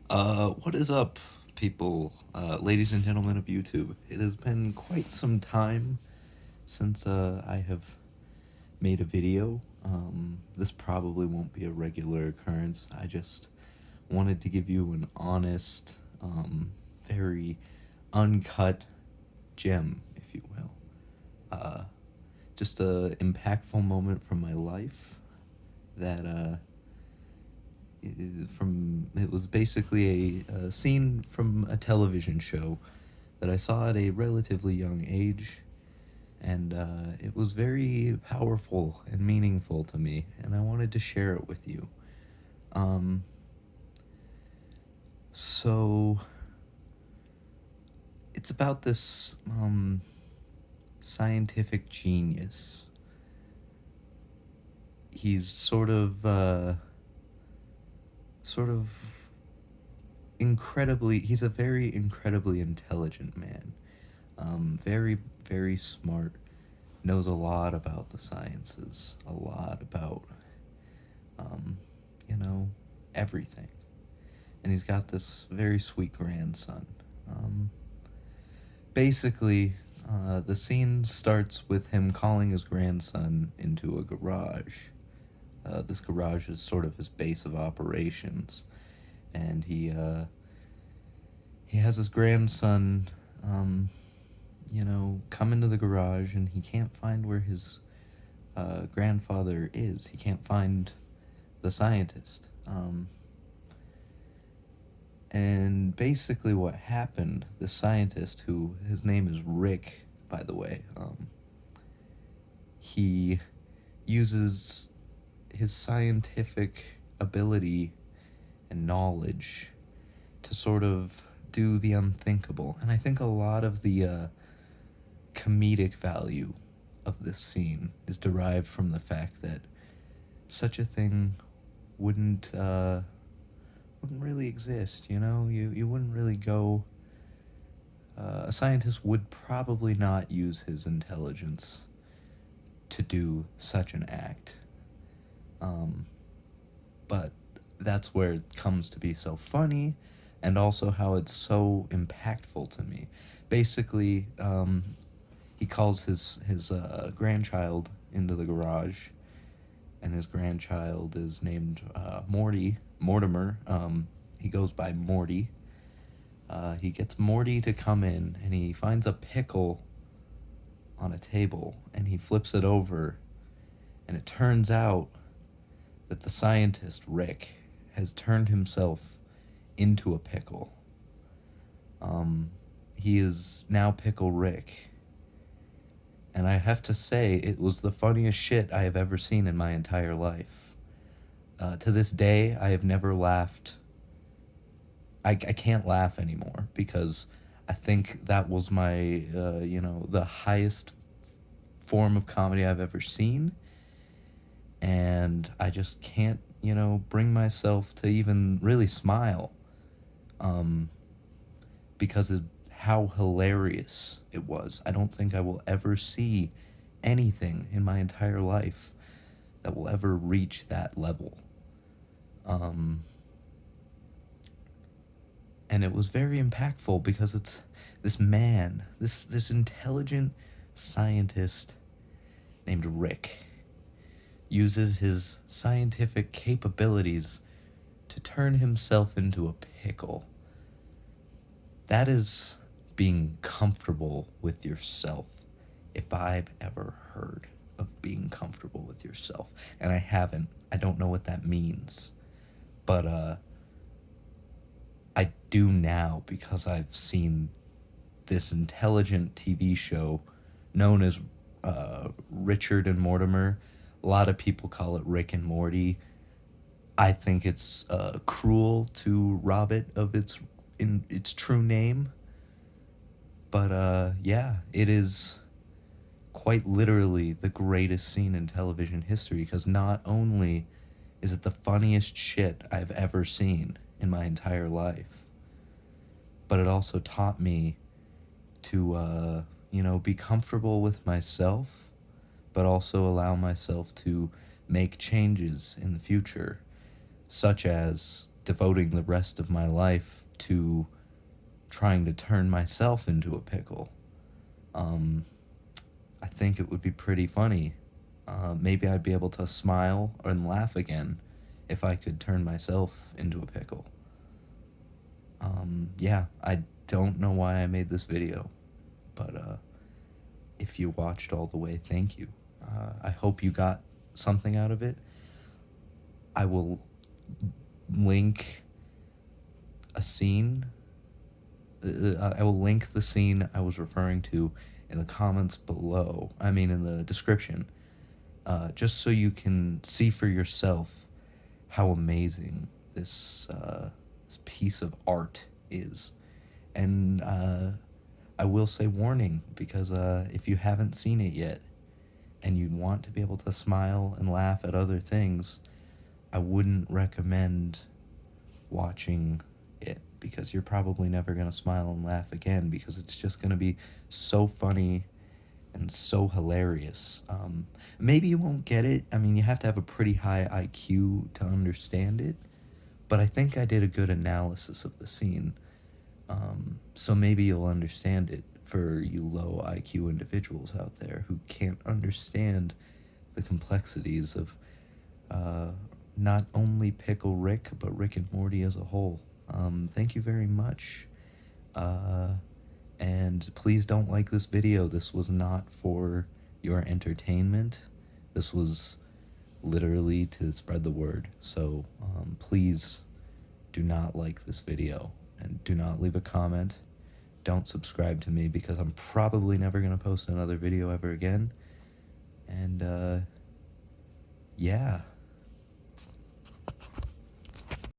What is up, people, ladies and gentlemen of YouTube? It has been quite some time since I have made a video. This probably won't be a regular occurrence. I just wanted to give you an honest, very uncut gem, if you will. Just a impactful moment from my life that it was basically a scene from a television show that I saw at a relatively young age, and it was very powerful and meaningful to me, and I wanted to share it with you. Um, so it's about this scientific genius. He's sort of he's a very incredibly intelligent man. Very, very smart, knows a lot about the sciences, a lot about, um, you know, everything. And he's got this very sweet grandson. Um, the scene starts with him calling his grandson into a garage. This garage is sort of his base of operations, and he has his grandson, come into the garage, and he can't find where his grandfather is. He can't find the scientist. And basically, what happened, the scientist, who his name is Rick, by the way, he uses his scientific ability and knowledge to sort of do the unthinkable. And I think a lot of the comedic value of this scene is derived from the fact that such a thing wouldn't really exist. You wouldn't really go. A scientist would probably not use his intelligence to do such an act. But that's where it comes to be so funny, and also how it's so impactful to me. Basically, he calls his grandchild into the garage, and his grandchild is named Mortimer. He goes by Morty. He gets Morty to come in, and he finds a pickle on a table, and he flips it over, and it turns out that the scientist, Rick, has turned himself into a pickle. He is now Pickle Rick. And I have to say, it was the funniest shit I have ever seen in my entire life. To this day, I have never laughed. I can't laugh anymore, because I think that was the highest form of comedy I've ever seen. And I just can't, bring myself to even really smile, because of how hilarious it was. I don't think I will ever see anything in my entire life that will ever reach that level. And it was very impactful because it's this man, this intelligent scientist named Rick, uses his scientific capabilities to turn himself into a pickle. That is being comfortable with yourself, if I've ever heard of being comfortable with yourself. And I haven't. I don't know what that means. But I do now, because I've seen this intelligent TV show known as Richard and Mortimer. A lot of people call it Rick and Morty. I think it's cruel to rob it of its true name. But yeah, it is quite literally the greatest scene in television history, because not only is it the funniest shit I've ever seen in my entire life, but it also taught me to, be comfortable with myself, but also allow myself to make changes in the future, such as devoting the rest of my life to trying to turn myself into a pickle. I think it would be pretty funny. Maybe I'd be able to smile and laugh again if I could turn myself into a pickle. Yeah, I don't know why I made this video, but if you watched all the way, thank you. I hope you got something out of it. I will link a scene. I will link the scene I was referring to in the comments below. I mean, in the description. Just so you can see for yourself how amazing this piece of art is. And I will say warning, because if you haven't seen it yet and you want to be able to smile and laugh at other things, I wouldn't recommend watching it, because you're probably never going to smile and laugh again, because it's just going to be so funny and so hilarious. Maybe you won't get it. I mean, you have to have a pretty high IQ to understand it, but I think I did a good analysis of the scene. So maybe you'll understand it for you low IQ individuals out there who can't understand the complexities of not only Pickle Rick, but Rick and Morty as a whole. Thank you very much. And please don't like this video. This was not for your entertainment. This was literally to spread the word. So please do not like this video, and do not leave a comment. Don't subscribe to me, because I'm probably never going to post another video ever again. And yeah.